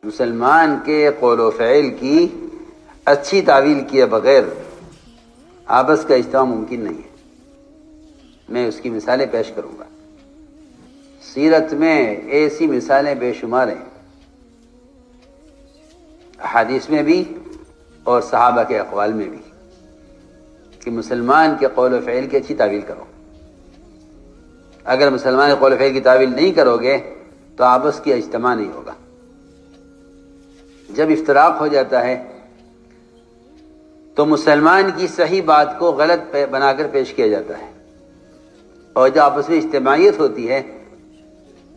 مسلمان کے قول و فعل کی اچھی تعویل کیے بغیر آپس کا اجتماع ممکن نہیں ہے۔ میں اس کی مثالیں پیش کروں گا۔ سیرت میں ایسی مثالیں بے شمار ہیں، احادیث میں بھی اور صحابہ کے اقوال میں بھی، کہ مسلمان کے قول و فعل کی اچھی تعویل کرو۔ اگر مسلمان کے قول و فعل کی تعویل نہیں کرو گے تو آپس کی اجتماع نہیں ہوگا۔ جب افتراق ہو جاتا ہے تو مسلمان کی صحیح بات کو غلط بنا کر پیش کیا جاتا ہے، اور جب آپس میں اجتماعیت ہوتی ہے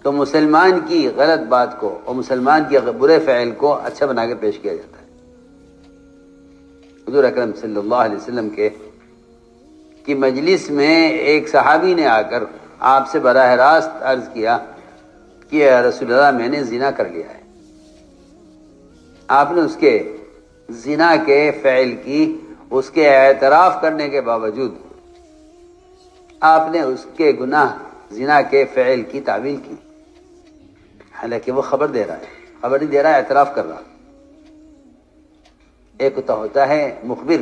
تو مسلمان کی غلط بات کو اور مسلمان کے برے فعل کو اچھا بنا کر پیش کیا جاتا ہے۔ حضور اکرم صلی اللہ علیہ وسلم کی مجلس میں ایک صحابی نے آ کر آپ سے براہ راست عرض کیا کہ یا رسول اللہ، میں نے زنا کر لیا ہے۔ آپ نے اس کے زنا کے فعل کی، اس کے اعتراف کرنے کے باوجود آپ نے اس کے گناہ زنا کے فعل کی تعویل کی، حالانکہ وہ خبر دے رہا ہے، خبر نہیں دے رہا ہے، اعتراف کر رہا۔ ایک ہوتا ہے مخبر،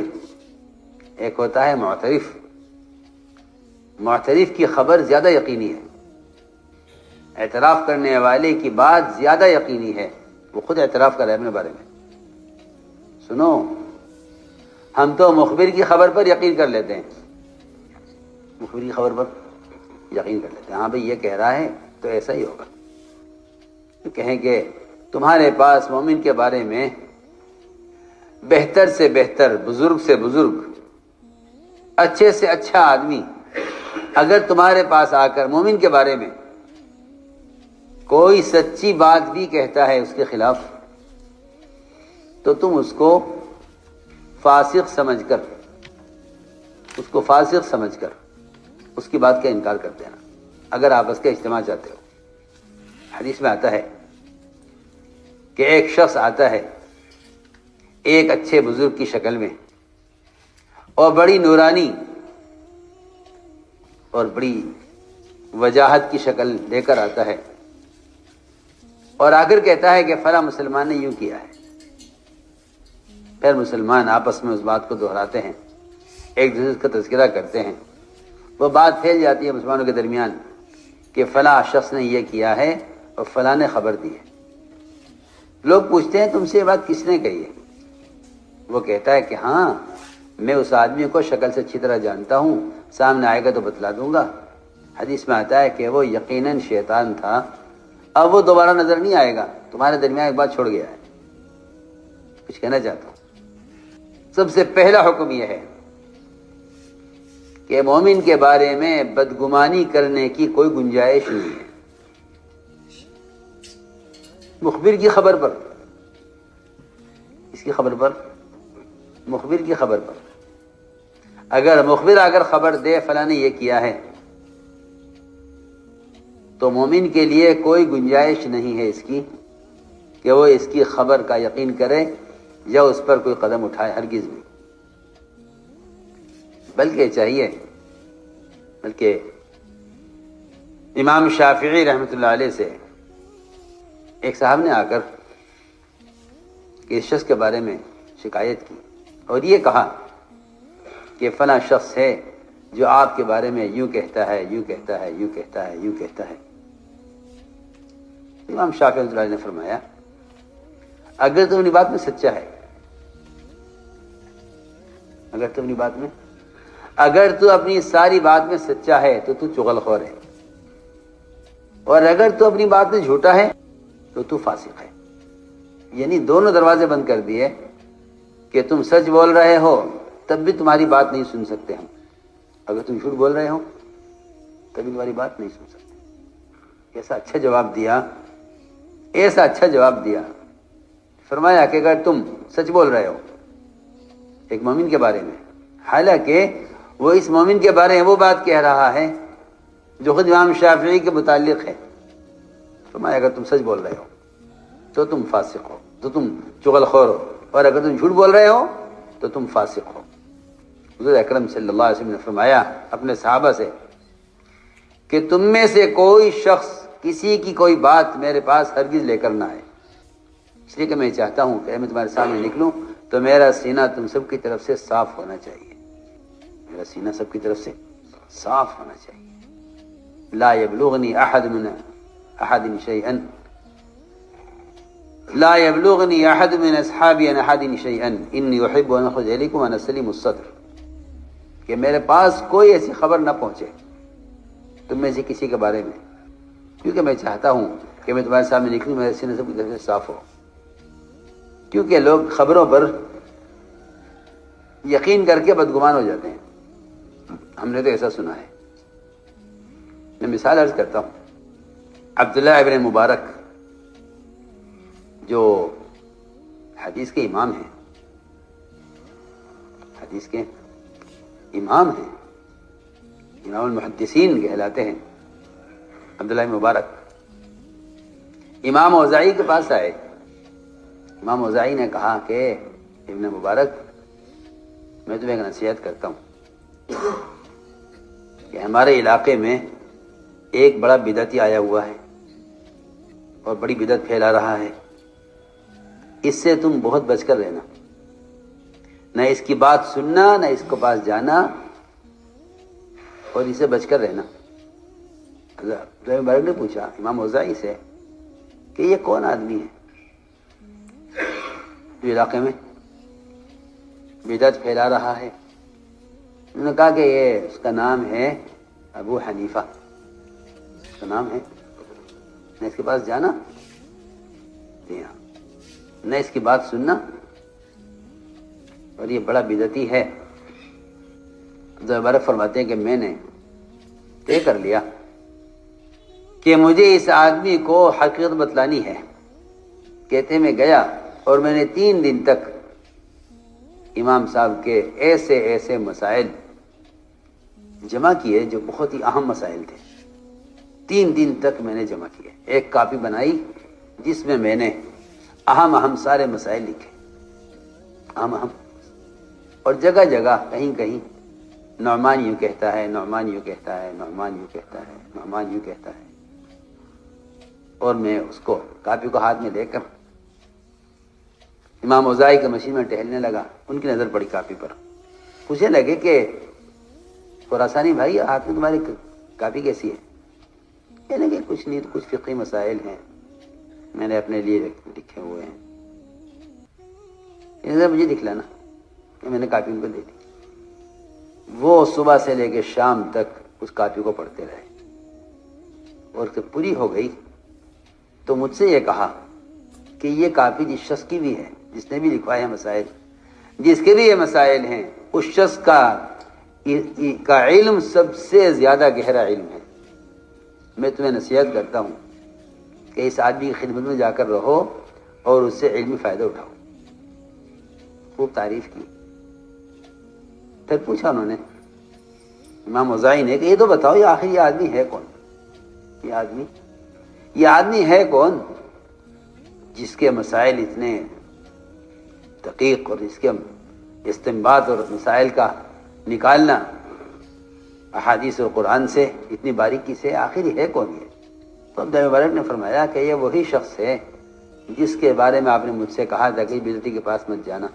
ایک ہوتا ہے معترف۔ معترف کی خبر زیادہ یقینی ہے، اعتراف کرنے والے کی بات زیادہ یقینی ہے، وہ خود اعتراف کر رہا ہے اپنے بارے میں۔ سنو، ہم تو مخبر کی خبر پر یقین کر لیتے ہیں، مخبر کی خبر پر یقین کر لیتے ہیں، ہاں بھئی یہ کہہ رہا ہے تو ایسا ہی ہوگا۔ کہیں کہ تمہارے پاس مومن کے بارے میں بہتر سے بہتر، بزرگ سے بزرگ، اچھے سے اچھا آدمی اگر تمہارے پاس آ کر مومن کے بارے میں کوئی سچی بات بھی کہتا ہے اس کے خلاف، تو تم اس کو فاسق سمجھ کر، اس کو فاسق سمجھ کر اس کی بات کا انکار کر دینا، اگر آپ اس کا اجتماع چاہتے ہو۔ حدیث میں آتا ہے کہ ایک شخص آتا ہے ایک اچھے بزرگ کی شکل میں، اور بڑی نورانی اور بڑی وجاہت کی شکل لے کر آتا ہے، اور آ کر کہتا ہے کہ فلاں مسلمان نے یوں کیا ہے۔ پھر مسلمان آپس میں اس بات کو دہراتے ہیں، ایک دوسرے کا تذکرہ کرتے ہیں، وہ بات پھیل جاتی ہے مسلمانوں کے درمیان کہ فلاں شخص نے یہ کیا ہے اور فلاں نے خبر دی ہے۔ لوگ پوچھتے ہیں تم سے یہ بات کس نے کہی ہے؟ وہ کہتا ہے کہ ہاں، میں اس آدمی کو شکل سے اچھی طرح جانتا ہوں، سامنے آئے گا تو بتلا دوں گا۔ حدیث میں آتا ہے کہ وہ یقیناً شیطان تھا، اب وہ دوبارہ نظر نہیں آئے گا، تمہارے درمیان ایک بات چھوڑ گیا ہے۔ کچھ کہنا چاہتا ہوں، سب سے پہلا حکم یہ ہے کہ مومن کے بارے میں بدگمانی کرنے کی کوئی گنجائش نہیں ہے۔ مخبر کی خبر پر، اس کی خبر پر، مخبر کی خبر پر، اگر مخبر آ کر خبر دے فلاں نے یہ کیا ہے، تو مومن کے لیے کوئی گنجائش نہیں ہے اس کی کہ وہ اس کی خبر کا یقین کرے یا اس پر کوئی قدم اٹھائے، ہرگز نہیں۔ بلکہ امام شافعی رحمۃ اللہ علیہ سے ایک صاحب نے آ کر اس شخص کے بارے میں شکایت کی اور یہ کہا کہ فلاں شخص ہے جو آپ کے بارے میں یوں کہتا ہے، یوں کہتا ہے، یوں کہتا ہے، یوں کہتا ہے۔ امام شافعی رحمۃ اللہ علیہ نے فرمایا، اگر تو اپنی بات میں سچا ہے، اگر تو اپنی ساری بات میں سچا ہے تو چغل خور ہے، اور اگر تو اپنی بات میں جھوٹا ہے تو فاسق ہے۔ یعنی دونوں دروازے بند کر دیے کہ تم سچ بول رہے ہو تب بھی تمہاری بات نہیں سن سکتے ہم، اگر تم جھوٹ بول رہے ہو تب بھی تمہاری بات نہیں سن سکتے۔ ایسا اچھا جواب دیا، فرمایا کہ اگر تم سچ بول رہے ہو ایک مومن کے بارے میں، حالانکہ وہ اس مومن کے بارے میں وہ بات کہہ رہا ہے جو خود امام شافعی کے متعلق ہے، فرمایا اگر تم سچ بول رہے ہو تو تم فاسق ہو، تو تم چغل خور ہو، اور اگر تم جھوٹ بول رہے ہو تو تم فاسق ہو۔ حضور اکرم صلی اللہ علیہ وسلم نے فرمایا اپنے صحابہ سے کہ تم میں سے کوئی شخص کسی کی کوئی بات میرے پاس ہرگز لے کر نہ آئے، اس لیے کہ میں چاہتا ہوں کہ میں تمہارے سامنے نکلوں تو میرا سینہ تم سب کی طرف سے صاف ہونا چاہیے، میرا سینہ سب کی طرف سے صاف ہونا چاہیے۔ لا يبلغني احد شيئا لا يبلغني احد من اصحابي عن احد شيئا اني احب ان اخرج اليكم وانا سليم الصدر، کہ میرے پاس کوئی ایسی خبر نہ پہنچے تم میں سے کسی کے بارے میں، کیونکہ میں چاہتا ہوں کہ میں تمہارے سامنے نکلوں میرے سینے سب کی طرف سے صاف ہو، کیونکہ لوگ خبروں پر یقین کر کے بدگمان ہو جاتے ہیں۔ ہم نے تو ایسا سنا ہے۔ میں مثال عرض کرتا ہوں، عبداللہ ابن مبارک جو حدیث کے امام ہیں، حدیث کے امام ہیں، امام المحدثین کہلاتے ہیں، عبداللہ ابن مبارک امام اوزاعی کے پاس آئے۔ امام اوزاعی نے کہا کہ ابن مبارک میں تمہیں ایک نصیحت کرتا ہوں کہ ہمارے علاقے میں ایک بڑا بدعتی آیا ہوا ہے اور بڑی بدعت پھیلا رہا ہے، اس سے تم بہت بچ کر رہنا، نہ اس کی بات سننا نہ اس کو پاس جانا، اور اسے بچ کر رہنا۔ عبداللہ مبارک نے پوچھا امام اوزاعی سے کہ یہ کون آدمی ہے جو علاقے میں بدعت پھیلا رہا ہے؟ انہوں نے کہا کہ یہ اس کا نام ہے ابو حنیفہ، اس کا نام ہے، نہ اس کے پاس جانا، جی ہاں، نہ اس کی بات سننا، اور یہ بڑا بدعتی ہے۔ عبداللہ مبارک فرماتے ہیں کہ میں نے طے کر لیا کہ مجھے اس آدمی کو حقیقت بتلانی ہے۔ کہتے میں گیا اور میں نے 3 دن تک امام صاحب کے ایسے ایسے مسائل جمع کیے جو بہت ہی اہم مسائل تھے۔ 3 دن تک میں نے جمع کیے، ایک کاپی بنائی جس میں میں نے اہم سارے مسائل لکھے، اہم، اور جگہ جگہ کہیں کہیں نعمان یوں کہتا ہے، نعمان یوں کہتا ہے، نعمان یوں کہتا ہے، نعمان یوں کہتا ہے، اور میں اس کو کاپی کو ہاتھ میں لے کر امام اوزاعی کے مشین میں ٹہلنے لگا۔ ان کی نظر پڑی کاپی پر، پوچھنے لگے کہ خراسانی بھائی ہاتھ میں تمہاری کاپی کیسی ہے؟ کہنے کہ کچھ نہیں، کچھ فقہی مسائل ہیں میں نے اپنے لیے لکھے ہوئے ہیں، یہ مجھے دکھلانا، کہ میں نے کاپی ان کو دے دی۔ وہ صبح سے لے کے شام تک اس کاپی کو پڑھتے رہے، اور جب پوری ہو گئی تو مجھ سے یہ کہا کہ یہ کاپی جس شخص کی بھی ہے، جس نے بھی لکھوایا ہے مسائل، جس کے بھی یہ مسائل ہیں، اس شخص کا علم سب سے زیادہ گہرا علم ہے۔ میں تمہیں نصیحت کرتا ہوں کہ اس آدمی کی خدمت میں جا کر رہو اور اس سے علمی فائدہ اٹھاؤ۔ خوب تعریف کی۔ پھر پوچھا انہوں نے امام اوزاعی نے کہ یہ تو بتاؤ یہ آخر یہ آدمی ہے کون؟ یہ آدمی ہے کون جس کے مسائل اتنے دقیق اور اس کے استنباط اور مسائل کا نکالنا احادیث اور قرآن سے اتنی باریکی سے، آخر ہے کون یہ؟ تو عبداللہ مبارک نے فرمایا کہ یہ وہی شخص ہے جس کے بارے میں آپ نے مجھ سے کہا تھا کہ بدعتی کے پاس مت جانا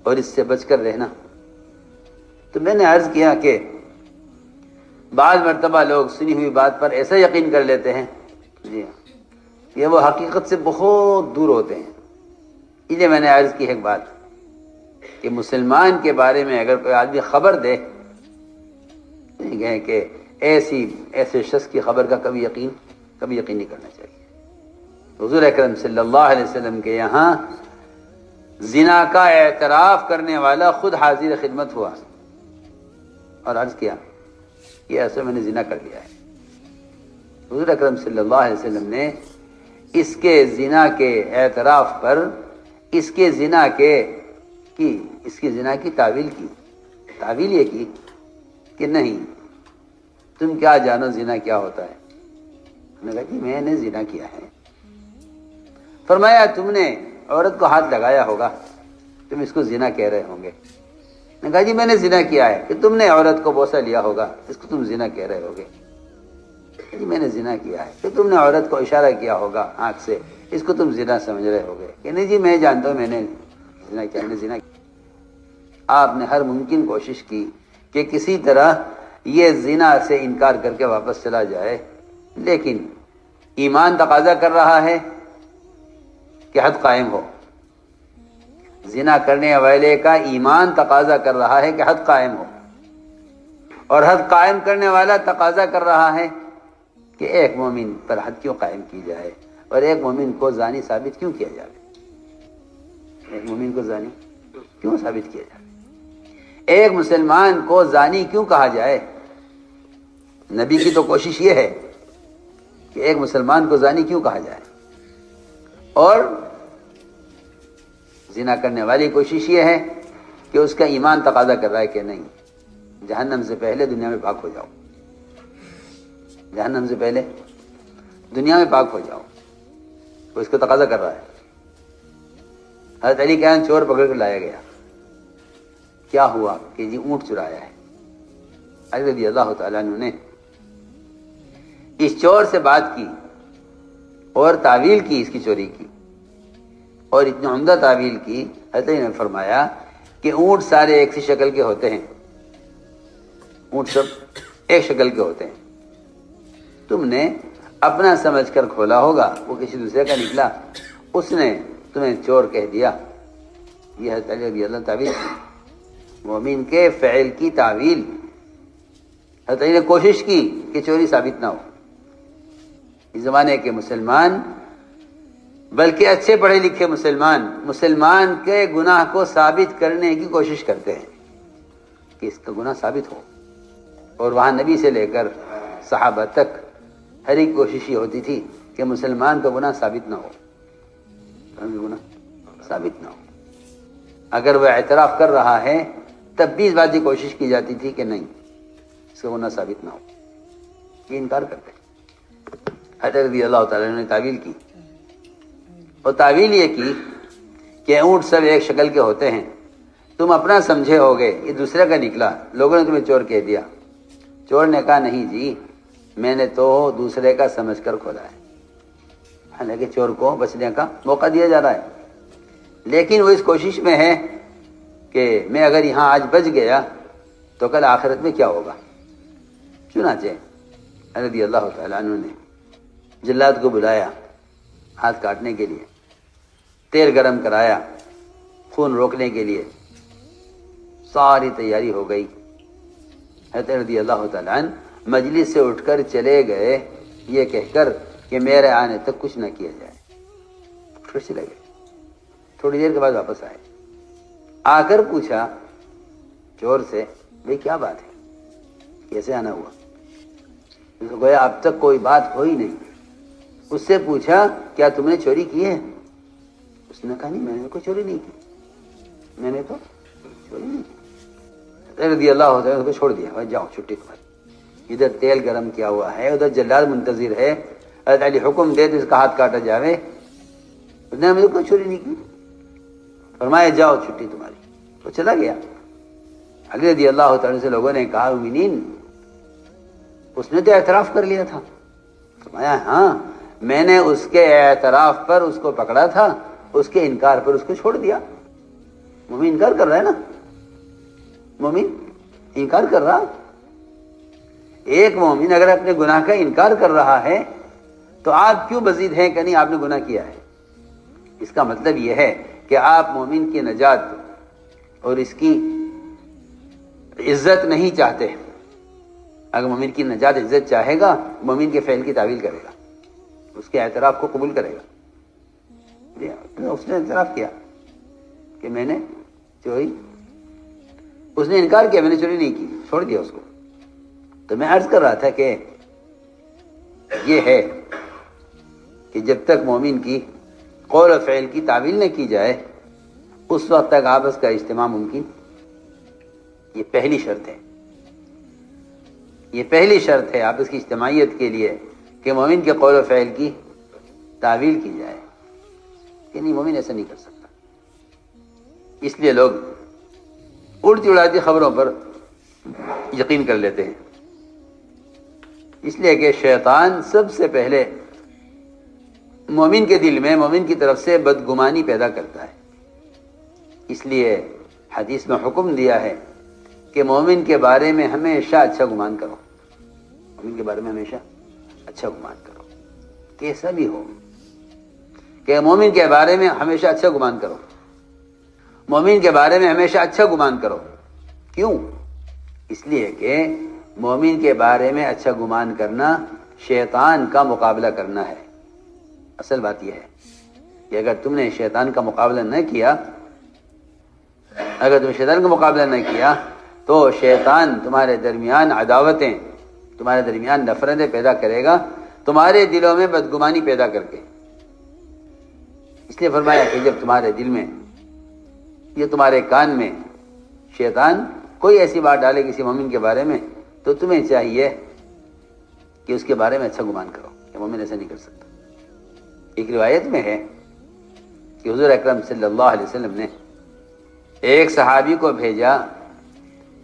اور اس سے بچ کر رہنا۔ تو میں نے عرض کیا کہ بعض مرتبہ لوگ سنی ہوئی بات پر ایسا یقین کر لیتے ہیں، جی ہاں، یہ وہ حقیقت سے بہت دور ہوتے ہیں۔ اس لیے میں نے عرض کی ایک بات کہ مسلمان کے بارے میں اگر کوئی آدمی خبر دے کہ ایسے شخص کی خبر کا کبھی یقین نہیں کرنا چاہیے۔ حضور اکرم صلی اللہ علیہ وسلم کے یہاں زنا کا اعتراف کرنے والا خود حاضر خدمت ہوا اور عرض کیا کہ ایسے میں نے زنا کر لیا ہے۔ حضور اکرم صلی اللہ علیہ وسلم نے اس کے زنا کے اعتراف پر اس کے زنا کی تعویل یہ کی کہ نہیں تم کیا جانو زنا کیا ہوتا ہے؟ میں نے کہا کہ میں نے زنا کیا ہے۔ فرمایا تم نے عورت کو ہاتھ لگایا ہوگا، تم اس کو زنا کہہ رہے ہوں گے۔ میں نے کہا جی میں نے زنا کیا ہے۔ کہ تم نے عورت کو بوسہ لیا ہوگا، اس کو تم زنا کہہ رہے ہوگے۔ جی میں نے زنا کیا ہے۔ کہ تم نے عورت کو اشارہ کیا ہوگا آنکھ سے، اس کو تم زنا سمجھ رہے ہو گے کہ نہیں جی میں جانتا ہوں میں نے زنا کیا، میں زنا کیا۔ آپ نے ہر ممکن کوشش کی کہ کسی طرح یہ زنا سے انکار کر کے واپس چلا جائے، لیکن ایمان تقاضا کر رہا ہے کہ حد قائم ہو، زنا کرنے والے کا ایمان تقاضا کر رہا ہے کہ حد قائم ہو، اور حد قائم کرنے والا تقاضا کر رہا ہے کہ ایک مومن پر حد کیوں قائم کی جائے اور ایک مومن کو زانی ثابت کیوں کیا جائے، ایک مومن کو زانی کیوں ثابت کیا جائے، ایک مسلمان کو زانی کیوں کہا جائے۔ نبی کی تو کوشش یہ ہے کہ ایک مسلمان کو زانی کیوں کہا جائے، اور زنا کرنے والی کوشش یہ ہے کہ اس کا ایمان تقاضا کر رہا ہے کہ نہیں جہنم سے پہلے دنیا میں پاک ہو جاؤ، جہنم سے پہلے دنیا میں پاک ہو جاؤ، وہ اس کو تقاضا کر رہا ہے۔ حضرت علی کے یہاں چور پکڑ کر لایا گیا، کیا ہوا کہ جی اونٹ چرایا ہے۔ علی رضی اللہ تعالیٰ عنہ نے اس چور سے بات کی اور تعویل کی اس کی چوری کی، اور اتنی عمدہ تعویل کی، حضرت علی نے فرمایا کہ اونٹ سارے ایک سی شکل کے ہوتے ہیں، اونٹ سب ایک شکل کے ہوتے ہیں، تم نے اپنا سمجھ کر کھولا ہوگا، وہ کسی دوسرے کا نکلا، اس نے تمہیں چور کہہ دیا۔ یہ حضرت علی رضی اللہ تعویل کی، مومن کے فعل کی تعویل۔ حضرت علی نے کوشش کی کہ چوری ثابت نہ ہو۔ اس زمانے کے مسلمان، بلکہ اچھے پڑھے لکھے مسلمان کے گناہ کو ثابت کرنے کی کوشش کرتے ہیں کہ اس کا گناہ ثابت ہو، اور وہاں نبی سے لے کر صحابہ تک ہر ایک کوشش یہ ہوتی تھی کہ مسلمان کا گناہ ثابت نہ ہو، گناہ ثابت نہ ہو۔ اگر وہ اعتراف کر رہا ہے تب بھی اس بات کی کوشش کی جاتی تھی کہ نہیں اس کا گناہ ثابت نہ ہو، یہ انکار کرتے ہیں۔ حضرت رضی اللہ تعالیٰ نے تعویل کی، اور تعویل یہ کی کہ اونٹ سب ایک شکل کے ہوتے ہیں، تم اپنا سمجھے ہوگے، یہ دوسرے کا نکلا، لوگوں نے تمہیں چور کہہ دیا۔ چور نے کہا نہیں جی میں نے تو دوسرے کا سمجھ کر کھولا ہے، حالانکہ چور کو بچنے کا موقع دیا جا رہا ہے، لیکن وہ اس کوشش میں ہے کہ میں اگر یہاں آج بچ گیا تو کل آخرت میں کیا ہوگا۔ چنانچہ رضی اللہ تعالیٰ عنہ نے جلاد کو بلایا ہاتھ کاٹنے کے لیے، تیل گرم کرایا خون روکنے کے لیے، ساری تیاری ہو گئی۔ حضرت رضی اللہ تعالیٰ عنہ مجلس سے اٹھ کر چلے گئے یہ کہہ کر کہ میرے آنے تک کچھ نہ کیا جائے، پھر چلے گئے۔ تھوڑی دیر کے بعد واپس آئے، آ کر پوچھا چور سے بھئی کیا بات ہے، کیسے آنا ہوا؟ اس کو گویا اب تک کوئی بات ہوئی نہیں۔ اس سے پوچھا کیا تم نے چوری کی ہے؟ اس نے کہا نہیں میں نے کوئی چوری نہیں کی، میں نے تو چوری نہیں کی۔ رضی اللہ عنہ کو چھوڑ دیا، جاؤ چھٹی تمہاری۔ ادھر تیل گرم کیا ہوا ہے، ادھر جلاد منتظر ہے، حضرت علی حکم دے تو اس کا ہاتھ کاٹا جاوے، اس نے مجھے کوئی چوری نہیں کی، فرمایا جاؤ چھٹی تمہاری، تو چلا گیا۔ علی رضی اللہ تعالی سے لوگوں نے کہا مومنین اس نے تو اعتراف کر لیا تھا، فرمایا ہاں میں نے اس کے اعتراف پر اس کو پکڑا تھا، اس کے انکار پر اس کو چھوڑ دیا۔ مومن انکار کر رہا ہے نا، مومن انکار کر رہا۔ ایک مومن اگر اپنے گناہ کا انکار کر رہا ہے تو آپ کیوں مزید ہیں کہ نہیں آپ نے گناہ کیا ہے؟ اس کا مطلب یہ ہے کہ آپ مومن کی نجات اور اس کی عزت نہیں چاہتے۔ اگر مومن کی نجات عزت چاہے گا مومن کے فعل کی تعویل کرے گا، اس کے اعتراف کو قبول کرے گا۔ اس نے اعتراف کیا کہ میں نے چوری، اس نے انکار کیا میں نے چوری نہیں کی، چھوڑ دیا اس کو۔ تو میں عرض کر رہا تھا کہ یہ ہے کہ جب تک مومن کی قول و فعل کی تعویل نہ کی جائے اس وقت تک آپس کا اجتماع ممکن، یہ پہلی شرط ہے، یہ پہلی شرط ہے آپس کی اجتماعیت کے لیے کہ مومن کے قول و فعل کی تعویل کی جائے کہ نہیں مومن ایسا نہیں کر سکتا۔ اس لیے لوگ اڑتی اڑاتی خبروں پر یقین کر لیتے ہیں، اس لیے کہ شیطان سب سے پہلے مومن کے دل میں مومن کی طرف سے بدگمانی پیدا کرتا ہے. اس لیے حدیث میں حکم دیا ہے کہ مومن کے بارے میں ہمیشہ اچھا گمان کرو. مومن کے بارے میں ہمیشہ اچھا گمان کرو، کیسا بھی ہو، کہ مومن کے بارے میں ہمیشہ اچھا گمان کرو. مومن کے بارے میں ہمیشہ اچھا گمان کرو. کیوں؟ اس لیے کہ مومن کے بارے میں اچھا گمان کرنا شیطان کا مقابلہ کرنا ہے. اصل بات یہ ہے کہ اگر تم نے شیطان کا مقابلہ نہ کیا، تو شیطان تمہارے درمیان عداوتیں، تمہارے درمیان نفرتیں پیدا کرے گا، تمہارے دلوں میں بدگمانی پیدا کر کے. اس لیے فرمایا کہ جب تمہارے دل میں یا تمہارے کان میں شیطان کوئی ایسی بات ڈالے کسی مومن کے بارے میں، تو تمہیں چاہیے کہ اس کے بارے میں اچھا گمان کرو کہ مومن ایسا نہیں کر سکتا. ایک روایت میں ہے کہ حضور اکرم صلی اللہ علیہ وسلم نے ایک صحابی کو بھیجا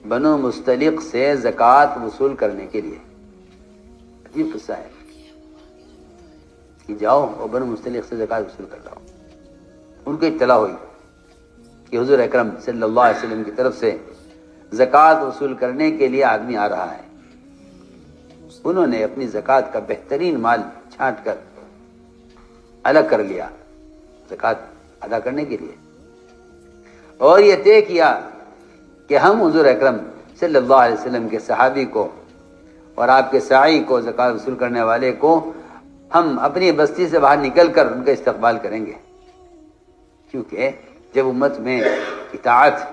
بنو مستلق سے زکوٰۃ وصول کرنے کے لیے. عجیب قصہ ہے کہ جاؤ اور بنو مستلق سے زکوٰۃ وصول کر لاؤ. ان کو اطلاع ہوئی کہ حضور اکرم صلی اللہ علیہ وسلم کی طرف سے زکوٰۃ وصول کرنے کے لیے آدمی آ رہا ہے. انہوں نے اپنی زکوٰۃ کا بہترین مال چھانٹ کر الگ کر لیا زکوٰۃ ادا کرنے کے لیے، اور یہ طے کیا کہ ہم حضور اکرم صلی اللہ علیہ وسلم کے صحابی کو اور آپ کے ساعی کو، زکوٰۃ وصول کرنے والے کو، ہم اپنی بستی سے باہر نکل کر ان کا استقبال کریں گے. کیونکہ جب امت میں اطاعت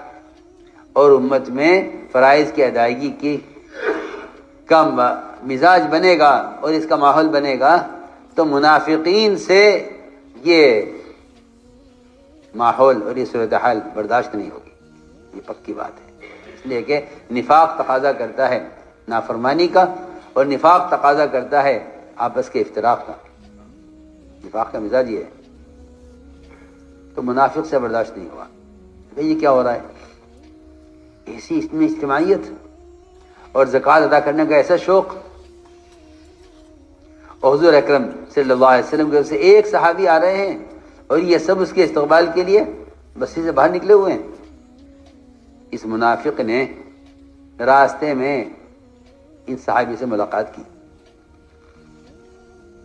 اور امت میں فرائض کی ادائیگی کی کا مزاج بنے گا اور اس کا ماحول بنے گا، تو منافقین سے یہ ماحول اور یہ صورتحال برداشت نہیں ہوگی. یہ پکی بات ہے. اس لیے کہ نفاق تقاضا کرتا ہے نافرمانی کا، اور نفاق تقاضا کرتا ہے آپس کے افتراق کا. نفاق کا مزاج یہ ہے، تو منافق سے برداشت نہیں ہوا. یہ کیا ہو رہا ہے؟ ایسی اس میں اجتماعیت اور زکوٰۃ ادا کرنے کا ایسا شوق. اور حضور اکرم صلی اللہ علیہ وسلم کے سے ایک صحابی آ رہے ہیں اور یہ سب اس کے استقبال کے لیے بستی سے باہر نکلے ہوئے ہیں. اس منافق نے راستے میں ان صحابی سے ملاقات کی.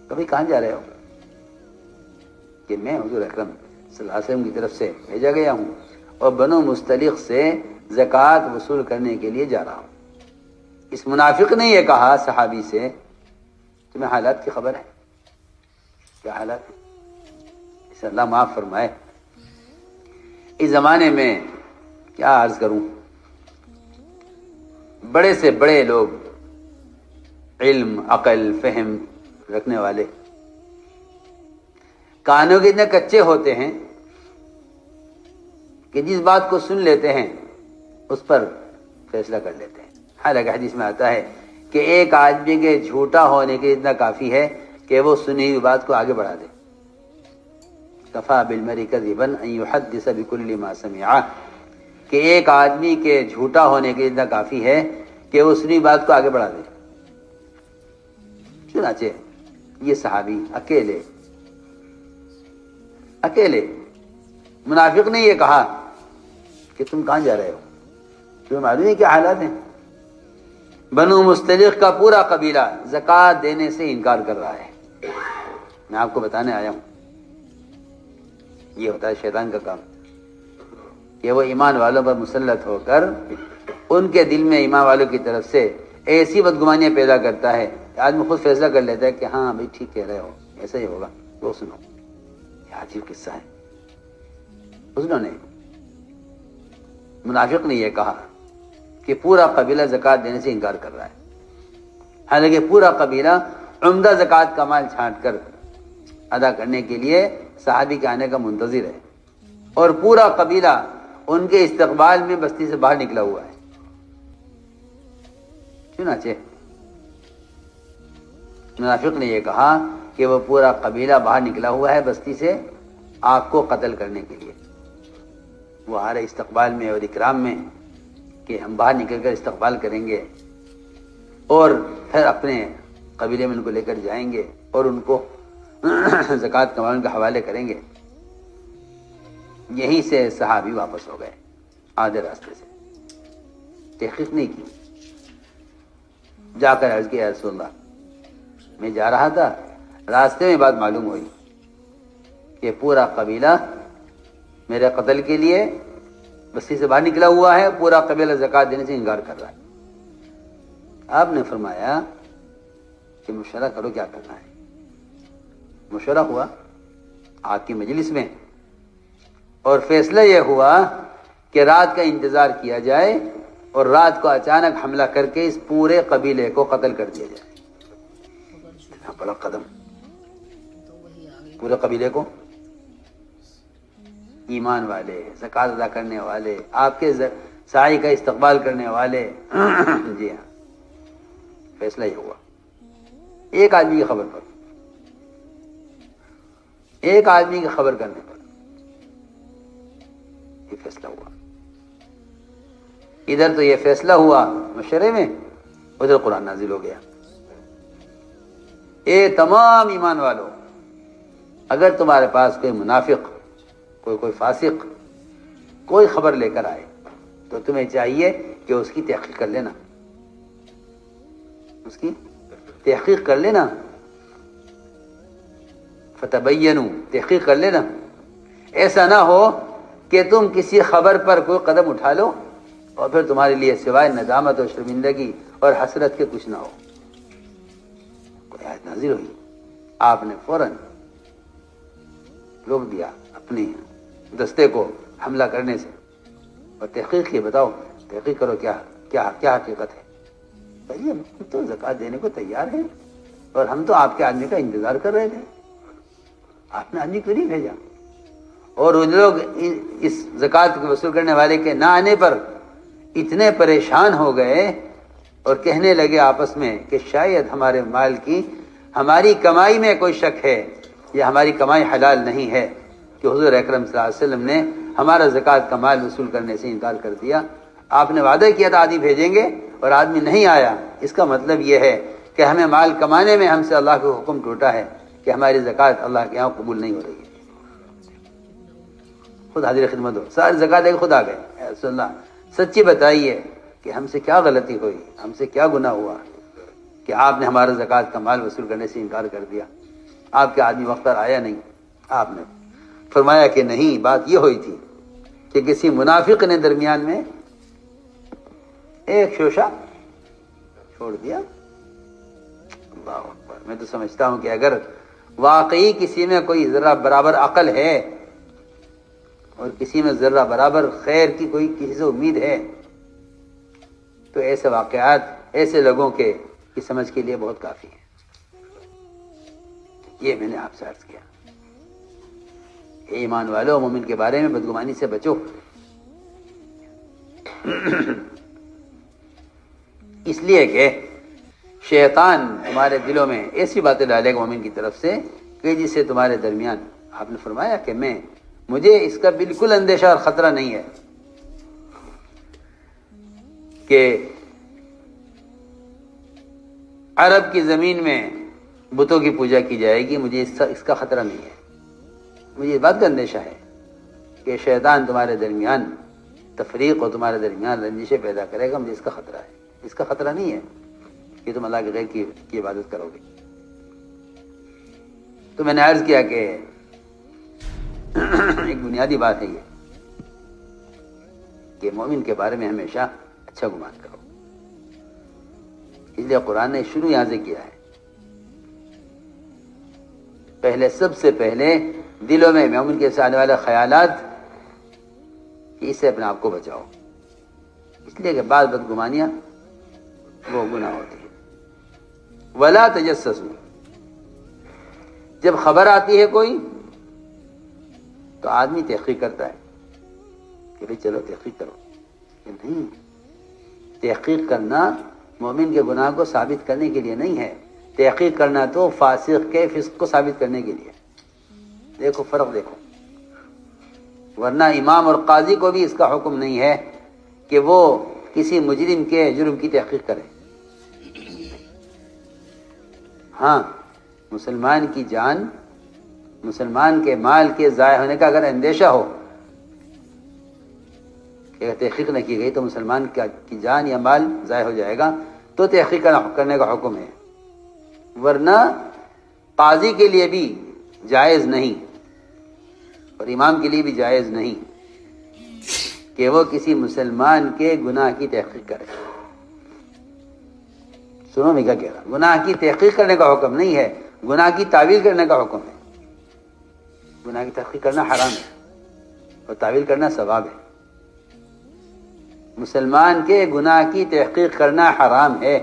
کبھی کہاں جا رہے ہو؟ کہ میں حضور اکرم صلی اللہ علیہ وسلم کی طرف سے بھیجا گیا ہوں اور بنو مستلق سے زکوٰۃ وصول کرنے کے لیے جا رہا ہوں. اس منافق نے یہ کہا صحابی سے، تمہیں حالات کی خبر ہے؟ کیا حالات ہے؟ اسے اللہ معاف فرمائے. اس زمانے میں کیا عرض کروں، بڑے سے بڑے لوگ، علم، عقل، فہم رکھنے والے، کانوں کے اتنے کچے ہوتے ہیں کہ جس بات کو سن لیتے ہیں اس پر فیصلہ کر لیتے ہیں. حالانکہ حدیث میں آتا ہے کہ ایک آدمی کے جھوٹا ہونے کے اتنا کافی ہے کہ وہ سنی ہوئی بات کو آگے بڑھا دے. کفا بالمرء کذبا ان یحدث بکل ما سمع، کہ ایک آدمی کے جھوٹا ہونے کے اتنا کافی ہے کہ وہ سنی بات کو آگے بڑھا دے. چنانچہ یہ صحابی اکیلے منافق نے یہ کہا کہ تم کہاں جا رہے ہو؟ تمہیں معلوم ہے کیا حالات ہیں؟ بنو مستلق کا پورا قبیلہ زکوٰۃ دینے سے انکار کر رہا ہے. میں آپ کو بتانے آیا ہوں، یہ ہوتا ہے شیطان کا کام کہ وہ ایمان والوں پر مسلط ہو کر ان کے دل میں ایمان والوں کی طرف سے ایسی بدگمانیاں پیدا کرتا ہے کہ آدمی خود فیصلہ کر لیتا ہے کہ ہاں بھائی ٹھیک کہہ رہے ہو، ایسا ہی ہوگا. وہ سنو، یہ عجیب قصہ ہے. انہوں نے منافق نے یہ کہا کہ پورا قبیلہ زکوٰۃ دینے سے انکار کر رہا ہے، حالانکہ پورا قبیلہ عمدہ زکوٰۃ کا مال چھانٹ کر ادا کرنے کے لیے صحابی کے آنے کا منتظر ہے، اور پورا قبیلہ ان کے استقبال میں بستی سے باہر نکلا ہوا ہے. چنانچہ منافق نے یہ کہا کہ وہ پورا قبیلہ باہر نکلا ہوا ہے بستی سے آپ کو قتل کرنے کے لیے. وہ آ رہے استقبال میں اور اکرام میں کہ ہم باہر نکل کر استقبال کریں گے اور پھر اپنے قبیلے میں ان کو لے کر جائیں گے اور ان کو زکوٰۃ کا مال ان کے حوالے کریں گے. یہیں سے صحابی واپس ہو گئے آدھے راستے سے, تحقیق نہیں کی. جا کر عرض کیا رسول اللہ میں جا رہا تھا, راستے میں بات معلوم ہوئی کہ پورا قبیلہ میرے قتل کے لیے بستی سے باہر نکلا ہوا ہے, پورا قبیلہ زکوٰۃ دینے سے انکار کر رہا ہے. آپ نے فرمایا کہ مشورہ کرو کیا کرنا ہے. مشورہ ہوا آپ کی مجلس میں, اور فیصلہ یہ ہوا کہ رات کا انتظار کیا جائے اور رات کو اچانک حملہ کر کے اس پورے قبیلے کو قتل کر دیا جائے. اتنا بڑا قدم, پورے قبیلے کو, ایمان والے, زکوٰۃ ادا کرنے والے, آپ کے سائی کا استقبال کرنے والے. جی ہاں, فیصلہ یہ ہوا ایک آدمی کی خبر پر, ایک آدمی کی خبر کرنے پر یہ فیصلہ ہوا. ادھر تو یہ فیصلہ ہوا مشورے میں, ادھر قرآن نازل ہو گیا. اے تمام ایمان والو, اگر تمہارے پاس کوئی منافق, کوئی فاسق کوئی خبر لے کر آئے تو تمہیں چاہیے کہ اس کی تحقیق کر لینا, اس کی تحقیق کر لینا. فتبینوا, تحقیق کر لینا. ایسا نہ ہو کہ تم کسی خبر پر کوئی قدم اٹھا لو اور پھر تمہارے لیے سوائے ندامت اور شرمندگی اور حسرت کے کچھ نہ ہو. کوئی آیت نازل ہوئی, آپ نے فوراً روک دیا اپنے دستے کو حملہ کرنے سے اور تحقیق کی. بتاؤ تحقیق کرو, کیا کیا کیا حقیقت ہے. بھائی ہم تو زکوٰۃ دینے کو تیار ہیں اور ہم تو آپ کے آدمی کا انتظار کر رہے تھے, آپ نے آدمی کیوں نہیں بھیجا. اور وہ لوگ اس زکوٰۃ کو وصول کرنے والے کے نہ آنے پر اتنے پریشان ہو گئے اور کہنے لگے آپس میں کہ شاید ہمارے مال کی, ہماری کمائی میں کوئی شک ہے یا ہماری کمائی حلال نہیں ہے کہ حضور اکرم صلی اللہ علیہ وسلم نے ہمارا زکوٰۃ کا مال وصول کرنے سے انکار کر دیا. آپ نے وعدہ کیا تھا آدمی بھیجیں گے اور آدمی نہیں آیا. اس کا مطلب یہ ہے کہ ہمیں مال کمانے میں ہم سے اللہ کا حکم ٹوٹا ہے کہ ہماری زکوٰۃ اللہ کے یہاں قبول نہیں ہو رہی ہے. خود حاضر خدمت ہو, ساری زکوٰۃ دے کے خود آ گئے. اے رسول اللہ سچی بتائیے کہ ہم سے کیا غلطی ہوئی, ہم سے کیا گناہ ہوا کہ آپ نے ہمارا زکوٰۃ کا مال وصول کرنے سے انکار کر دیا. آپ کے آدمی وقت پر آیا نہیں. آپ نے فرمایا کہ نہیں, بات یہ ہوئی تھی کہ کسی منافق نے درمیان میں ایک شوشہ چھوڑ دیا. اللہ اکبر. میں تو سمجھتا ہوں کہ اگر واقعی کسی میں کوئی ذرہ برابر عقل ہے اور کسی میں ذرہ برابر خیر کی کوئی کسی سے امید ہے تو ایسے واقعات ایسے لوگوں کی سمجھ کے لیے بہت کافی ہے. یہ میں نے آپ سے عرض کیا. ایمان والو, مومن کے بارے میں بدگمانی سے بچو. اس لیے کہ شیطان تمہارے دلوں میں ایسی باتیں ڈالے گا مومن کی طرف سے کہ جس سے تمہارے درمیان, آپ نے فرمایا کہ مجھے اس کا بالکل اندیشہ اور خطرہ نہیں ہے کہ عرب کی زمین میں بتوں کی پوجا کی جائے گی. مجھے اس کا خطرہ نہیں ہے. مجھے اس بات کا اندیشہ ہے کہ شیطان تمہارے درمیان تفریق اور تمہارے درمیان رنجشیں پیدا کرے گا. مجھے اس کا خطرہ ہے. اس کا خطرہ نہیں ہے کہ تم اللہ کے غیر کی عبادت کرو گے. تو میں نے عرض کیا کہ ایک بنیادی بات ہے یہ کہ مومن کے بارے میں ہمیشہ اچھا گمان کرو. اس لیے قرآن نے شروع یہاں سے کیا ہے. پہلے سب سے پہلے دلوں میں مومن کے آنے والے خیالات کہ اس سے اپنے آپ کو بچاؤ. اس لیے کہ بعض بدگمانیاں وہ گناہ ہوتی ہے. ولا تجسسوا, جب خبر آتی ہے کوئی تو آدمی تحقیق کرتا ہے کہ بھئی چلو تحقیق کرو. کہ نہیں, تحقیق کرنا مومن کے گناہ کو ثابت کرنے کے لیے نہیں ہے. تحقیق کرنا تو فاسق کے فسق کو ثابت کرنے کے لیے. دیکھو فرق دیکھو. ورنہ امام اور قاضی کو بھی اس کا حکم نہیں ہے کہ وہ کسی مجرم کے جرم کی تحقیق کرے. ہاں, مسلمان کی جان مسلمان کے مال کے ضائع ہونے کا اگر اندیشہ ہو کہ اگر تحقیق نہ کی گئی تو مسلمان کی جان یا مال ضائع ہو جائے گا تو تحقیق کرنے کا حکم ہے، ورنہ قاضی کے لیے بھی جائز نہیں اور امام کے لیے بھی جائز نہیں کہ وہ کسی مسلمان کے گناہ کی تحقیق کرے۔ سنو میں کیا کہہ رہا، گناہ کی تحقیق کرنے کا حکم نہیں ہے، گناہ کی تعویل کرنے کا حکم ہے۔ گناہ کی تحقیق کرنا حرام ہے اور تعویل کرنا ثواب ہے۔ مسلمان کے گناہ کی تحقیق کرنا حرام ہے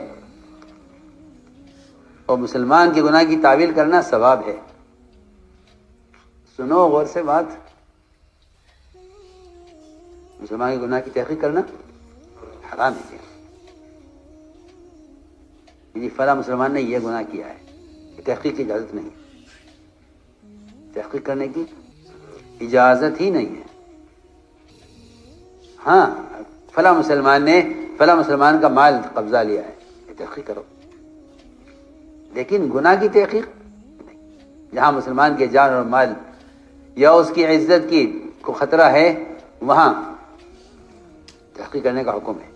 اور مسلمان کے گناہ کی تعویل کرنا ثواب ہے۔ سنو غور سے بات، مسلمان کے گناہ کی تحقیق کرنا حرام ہے کہ فلاں مسلمان نے یہ گناہ کیا ہے، یہ تحقیق کی اجازت نہیں ہے، تحقیق کرنے کی اجازت ہی نہیں ہے۔ ہاں فلاں مسلمان نے فلاں مسلمان کا مال قبضہ لیا ہے، یہ تحقیق کرو، لیکن گناہ کی تحقیق نہیں۔ جہاں مسلمان کے جان اور مال یا اس کی عزت کی کو خطرہ ہے وہاں تحقیق کرنے کا حکم ہے،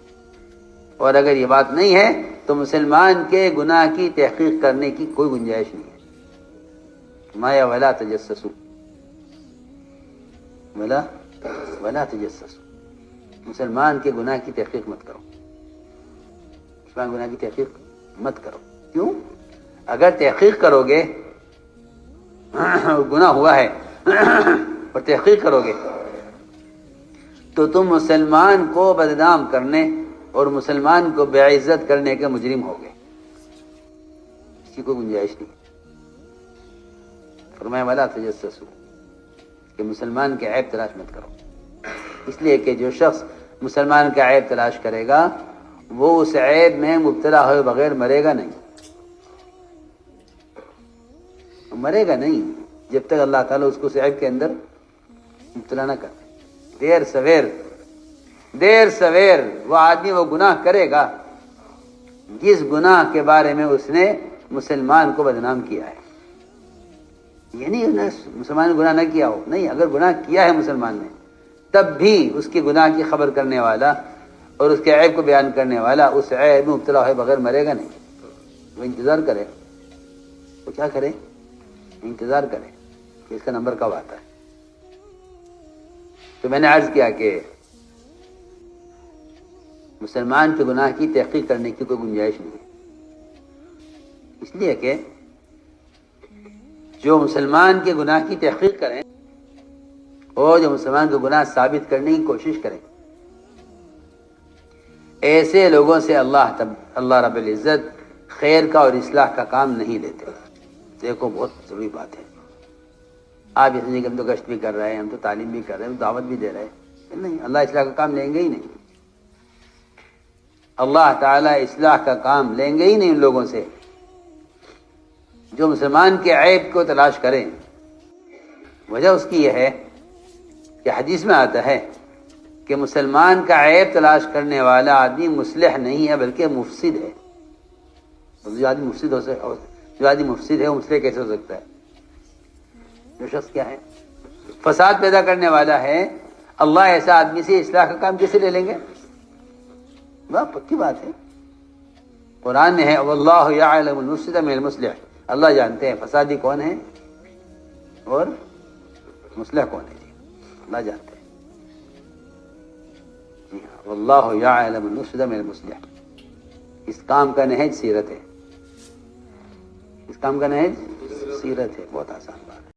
اور اگر یہ بات نہیں ہے تو مسلمان کے گناہ کی تحقیق کرنے کی کوئی گنجائش نہیں ہے۔ مایا ولا تجسسوا ولا تجسسوا، مسلمان کے گناہ کی تحقیق مت کرو، مسلمان گناہ کی تحقیق مت کرو۔ کیوں؟ اگر تحقیق کرو گے گناہ ہوا ہے اور تحقیق کرو گے تو تم مسلمان کو بدنام کرنے اور مسلمان کو بے عزت کرنے کے مجرم ہوگے، اس کی کوئی گنجائش نہیں۔ فرمایا ولا تجسسوا کہ مسلمان کے عیب تلاش مت کرو، اس لیے کہ جو شخص مسلمان کا عیب تلاش کرے گا وہ اس عیب میں مبتلا ہوئے بغیر مرے گا نہیں، مرے گا نہیں جب تک اللہ تعالیٰ اس کو اس عیب کے اندر مبتلا نہ کرے۔ دیر سویر وہ آدمی وہ گناہ کرے گا جس گناہ کے بارے میں اس نے مسلمان کو بدنام کیا ہے۔ یہ نہیں مسلمان نے گناہ نہ کیا ہو، نہیں، اگر گناہ کیا ہے مسلمان نے تب بھی اس کے گناہ کی خبر کرنے والا اور اس کے عیب کو بیان کرنے والا اس عیب میں مبتلا ہوئے بغیر مرے گا نہیں، وہ انتظار کرے، وہ کیا کرے؟ انتظار کرے کہ اس کا نمبر کب آتا ہے۔ تو میں نے عرض کیا کہ مسلمان کے گناہ کی تحقیق کرنے کی کوئی گنجائش نہیں ہے، اس لیے کہ جو مسلمان کے گناہ کی تحقیق کریں اور جو مسلمان کے گناہ ثابت کرنے کی کوشش کریں، ایسے لوگوں سے اللہ رب العزت خیر کا اور اصلاح کا کام نہیں لیتے۔ دیکھو بہت ضروری بات ہے، آپ اس لیے کہ ہم تو گشت بھی کر رہے ہیں، ہم تو تعلیم بھی کر رہے ہیں، ہم دعوت بھی دے رہے ہیں، نہیں، اللہ اصلاح کا کام لیں گے ہی نہیں، اللہ تعالیٰ اصلاح کا کام لیں گے ہی نہیں ان لوگوں سے جو مسلمان کے عیب کو تلاش کریں۔ وجہ اس کی یہ ہے کہ حدیث میں آتا ہے کہ مسلمان کا عیب تلاش کرنے والا آدمی مصلح نہیں ہے بلکہ مفسد ہے۔ جو آدمی مفسد ہے وہ مصلح کیسے ہو سکتا ہے؟ جو شخص کیا ہے؟ فساد پیدا کرنے والا ہے، اللہ ایسا آدمی سے اصلاح کا کام کیسے لے لیں گے؟ بہت پکی بات ہے، قرآن میں ہے واللہ یعلم المفسد من المصلح، اللہ جانتے ہیں فسادی کون ہے اور مصلح کون ہے، اللہ جانتے ہیں۔ واللہ یعلم المفسد من المصلح، اس کام کا نہج سیرت ہے، اس کام کا نہج سیرت ہے، بہت آسان بات ہے۔